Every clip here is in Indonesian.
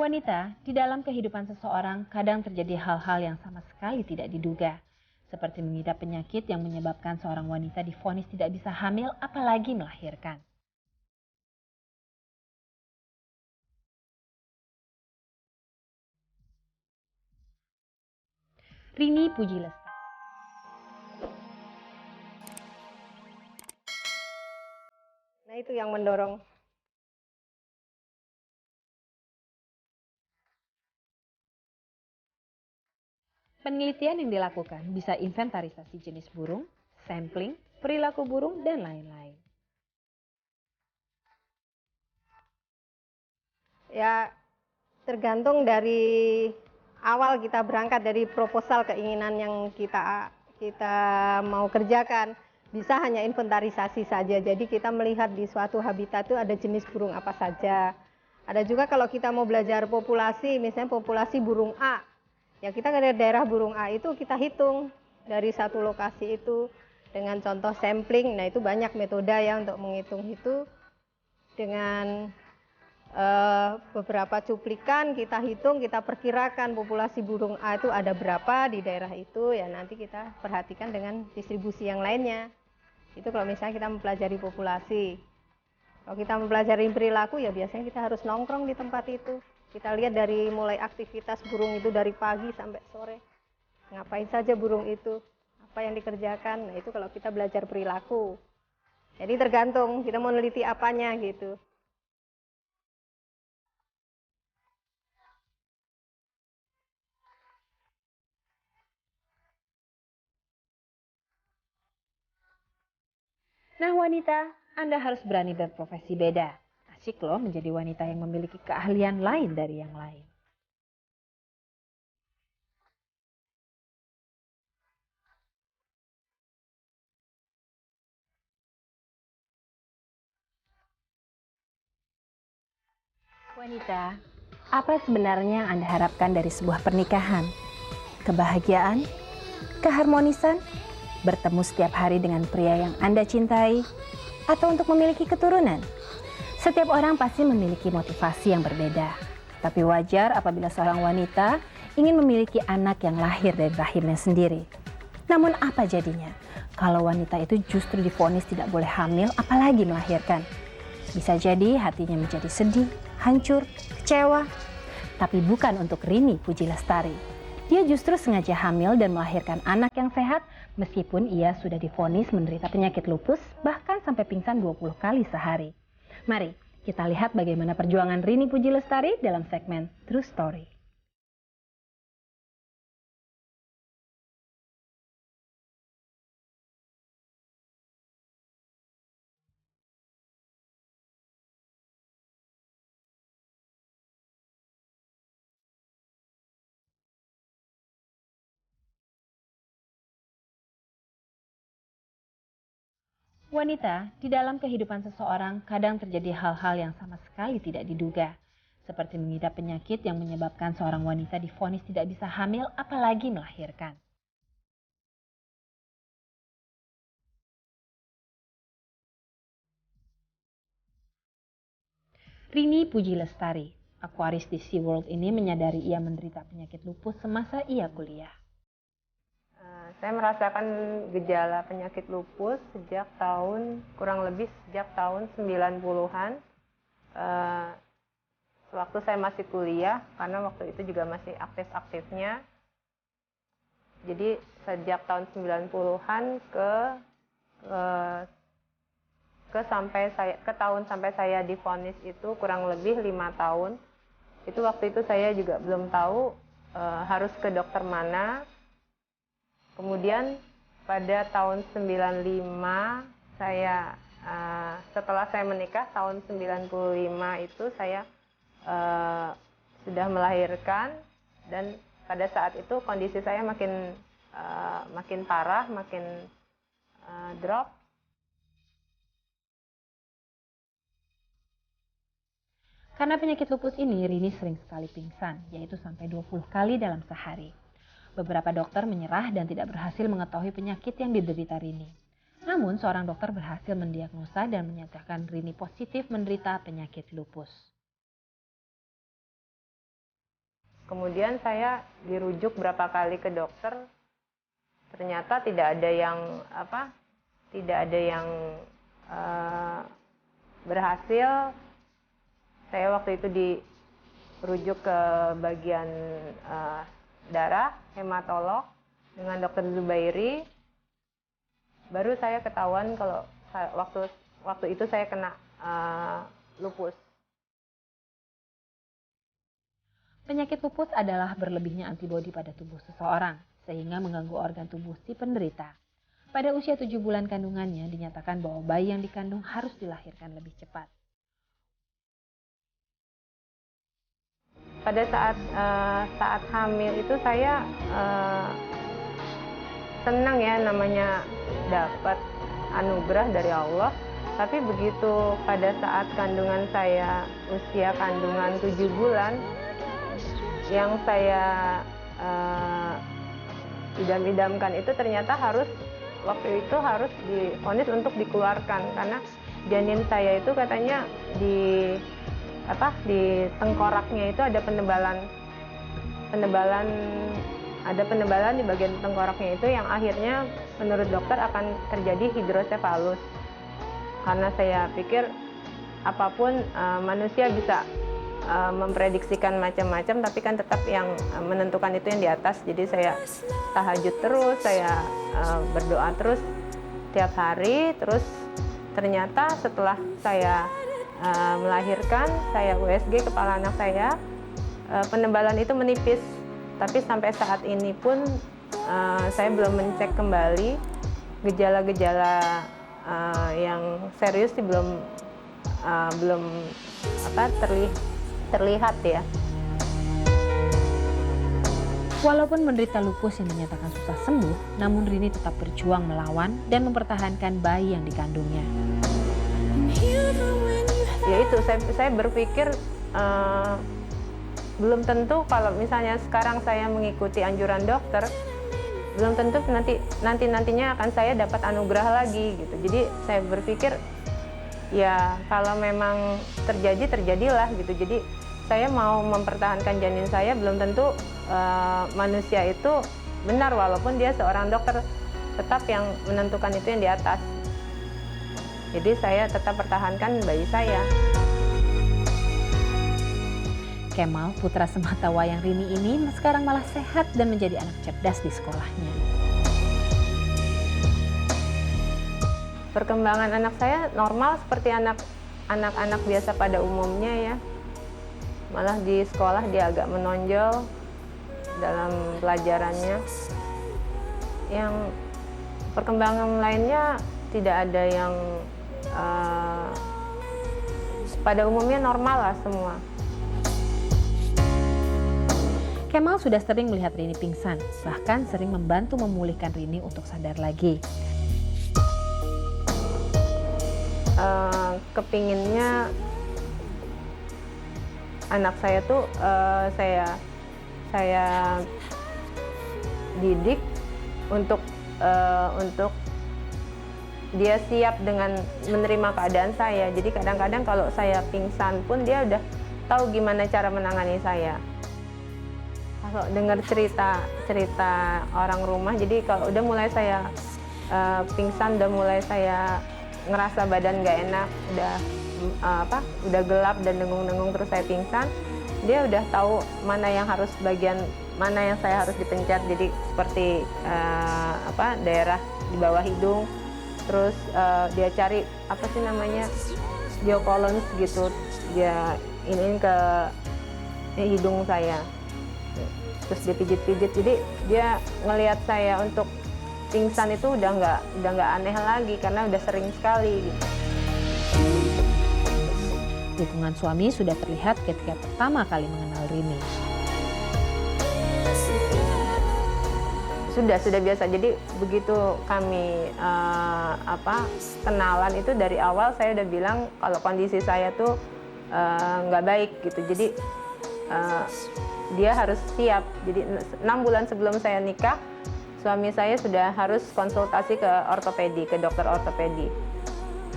Wanita, di dalam kehidupan seseorang kadang terjadi hal-hal yang sama sekali tidak diduga. Seperti mengidap penyakit yang menyebabkan seorang wanita divonis tidak bisa hamil apalagi melahirkan. Rini Puji Lestari. Nah, itu yang mendorong. Penelitian yang dilakukan bisa inventarisasi jenis burung, sampling, perilaku burung, dan lain-lain. Ya, tergantung dari awal kita berangkat dari proposal keinginan yang kita mau kerjakan. Bisa hanya inventarisasi saja. Jadi kita melihat di suatu habitat itu ada jenis burung apa saja. Ada juga kalau kita mau belajar populasi, misalnya populasi burung A. Ya kita ke daerah burung A itu kita hitung dari satu lokasi itu dengan contoh sampling. Nah itu banyak metode ya untuk menghitung itu dengan beberapa cuplikan kita hitung, kita perkirakan populasi burung A itu ada berapa di daerah itu, ya nanti kita perhatikan dengan distribusi yang lainnya. Itu kalau misalnya kita mempelajari populasi. Kalau kita mempelajari perilaku, ya biasanya kita harus nongkrong di tempat itu. Kita lihat dari mulai aktivitas burung itu dari pagi sampai sore. Ngapain saja burung itu, apa yang dikerjakan. Nah itu kalau kita belajar perilaku. Jadi tergantung kita mau neliti apanya gitu. Nah wanita, Anda harus berani berprofesi beda. Asyik loh menjadi wanita yang memiliki keahlian lain dari yang lain. Wanita, apa sebenarnya yang Anda harapkan dari sebuah pernikahan? Kebahagiaan? Keharmonisan? Bertemu setiap hari dengan pria yang Anda cintai? Atau untuk memiliki keturunan? Setiap orang pasti memiliki motivasi yang berbeda. Tapi wajar apabila seorang wanita ingin memiliki anak yang lahir dari rahimnya sendiri. Namun apa jadinya kalau wanita itu justru divonis tidak boleh hamil apalagi melahirkan? Bisa jadi hatinya menjadi sedih, hancur, kecewa. Tapi bukan untuk Rini Puji Lestari. Dia justru sengaja hamil dan melahirkan anak yang sehat meskipun ia sudah divonis menderita penyakit lupus bahkan sampai pingsan 20 kali sehari. Mari kita lihat bagaimana perjuangan Rini Puji Lestari dalam segmen True Story. Wanita, di dalam kehidupan seseorang kadang terjadi hal-hal yang sama sekali tidak diduga. Seperti mengidap penyakit yang menyebabkan seorang wanita divonis tidak bisa hamil apalagi melahirkan. Rini Puji Lestari, akuaris di SeaWorld ini menyadari ia menderita penyakit lupus semasa ia kuliah. Saya merasakan gejala penyakit lupus sejak kurang lebih sejak tahun 90-an. Waktu saya masih kuliah, karena waktu itu juga masih aktif-aktifnya. Jadi sejak tahun 90-an ke tahun sampai saya divonis itu kurang lebih 5 tahun. Itu waktu itu saya juga belum tahu harus ke dokter mana. Kemudian pada tahun 95 saya setelah saya menikah tahun 95 itu saya sudah melahirkan, dan pada saat itu kondisi saya makin parah, makin drop. Karena penyakit lupus ini, Rini sering sekali pingsan, yaitu sampai 20 kali dalam sehari. Beberapa dokter menyerah dan tidak berhasil mengetahui penyakit yang diderita Rini. Namun, seorang dokter berhasil mendiagnosa dan menyatakan Rini positif menderita penyakit lupus. Kemudian saya dirujuk berapa kali ke dokter, ternyata tidak ada yang berhasil. Saya waktu itu dirujuk ke bagian darah, hematolog dengan dokter Zubairi. Baru saya ketahuan kalau waktu itu saya kena lupus. Penyakit lupus adalah berlebihnya antibodi pada tubuh seseorang, sehingga mengganggu organ tubuh si penderita. Pada usia 7 bulan kandungannya, dinyatakan bahwa bayi yang dikandung harus dilahirkan lebih cepat. Pada saat hamil itu saya senang ya, namanya dapat anugerah dari Allah. Tapi begitu pada saat kandungan saya, usia kandungan 7 bulan, yang saya idam-idamkan itu ternyata waktu itu harus divonis untuk dikeluarkan, karena janin saya itu katanya di tengkoraknya itu ada penebalan di bagian tengkoraknya itu, yang akhirnya menurut dokter akan terjadi hidrosefalus. Karena saya pikir apapun manusia bisa memprediksikan macam-macam, tapi kan tetap yang menentukan itu yang di atas. Jadi saya tahajud terus, saya berdoa terus tiap hari. Terus ternyata setelah saya melahirkan, saya USG kepala anak saya, penebalan itu menipis. Tapi sampai saat ini pun saya belum mencek kembali gejala-gejala yang serius sih belum terlihat ya. Walaupun menderita lupus yang dinyatakan susah sembuh, namun Rini tetap berjuang melawan dan mempertahankan bayi yang dikandungnya. Ya itu, saya berpikir belum tentu kalau misalnya sekarang saya mengikuti anjuran dokter, belum tentu nantinya akan saya dapat anugerah lagi gitu. Jadi saya berpikir ya kalau memang terjadilah gitu. Jadi saya mau mempertahankan janin saya, belum tentu manusia itu benar, walaupun dia seorang dokter, tetap yang menentukan itu yang di atas. Jadi saya tetap pertahankan bayi saya. Kemal, putra semata wayang Rini ini sekarang malah sehat dan menjadi anak cerdas di sekolahnya. Perkembangan anak saya normal seperti anak-anak biasa pada umumnya ya. Malah di sekolah dia agak menonjol dalam pelajarannya. Yang perkembangan lainnya tidak ada yang pada umumnya normal lah semua. Kemal sudah sering melihat Rini pingsan, bahkan sering membantu memulihkan Rini untuk sadar lagi. Kepinginnya anak saya tuh saya didik untuk dia siap dengan menerima keadaan saya. Jadi kadang-kadang kalau saya pingsan pun dia udah tahu gimana cara menangani saya. Kalau dengar cerita orang rumah, jadi kalau udah mulai saya pingsan, udah mulai saya ngerasa badan nggak enak, udah gelap dan dengung-dengung terus saya pingsan, dia udah tahu mana yang saya harus dipencet. Jadi seperti daerah di bawah hidung, terus dia cari biocolons gitu, dia iniin ke hidung saya, terus dia pijit-pijit. Jadi dia ngelihat saya untuk pingsan itu udah nggak aneh lagi karena udah sering sekali gitu. Dukungan suami sudah terlihat ketika pertama kali mengenal Rini. Sudah biasa. Jadi begitu kami kenalan itu dari awal saya udah bilang kalau kondisi saya tuh nggak baik gitu. Jadi dia harus siap. Jadi 6 bulan sebelum saya nikah, suami saya sudah harus konsultasi ke ortopedi, ke dokter ortopedi.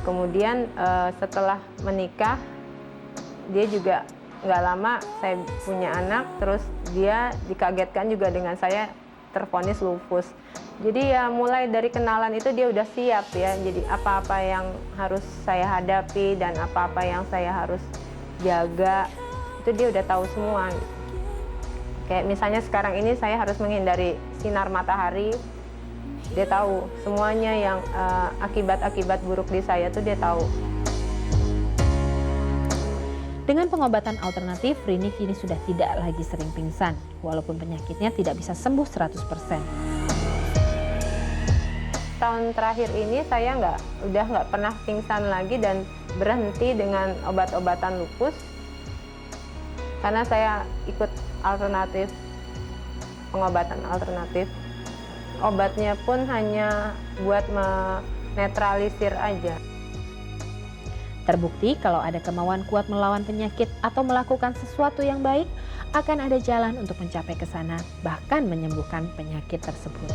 Kemudian setelah menikah, dia juga nggak lama saya punya anak, terus dia dikagetkan juga dengan saya tervonis lupus. Jadi ya mulai dari kenalan itu dia udah siap ya. Jadi apa-apa yang harus saya hadapi dan apa-apa yang saya harus jaga itu dia udah tahu semua. Kayak misalnya sekarang ini saya harus menghindari sinar matahari, dia tahu semuanya yang akibat-akibat buruk di saya tuh dia tahu. Dengan pengobatan alternatif, Rini kini sudah tidak lagi sering pingsan, walaupun penyakitnya tidak bisa sembuh 100%. Tahun terakhir ini saya udah nggak pernah pingsan lagi dan berhenti dengan obat-obatan lupus karena saya ikut alternatif, pengobatan alternatif. Obatnya pun hanya buat menetralisir aja. Terbukti kalau ada kemauan kuat melawan penyakit atau melakukan sesuatu yang baik, akan ada jalan untuk mencapai ke sana, bahkan menyembuhkan penyakit tersebut.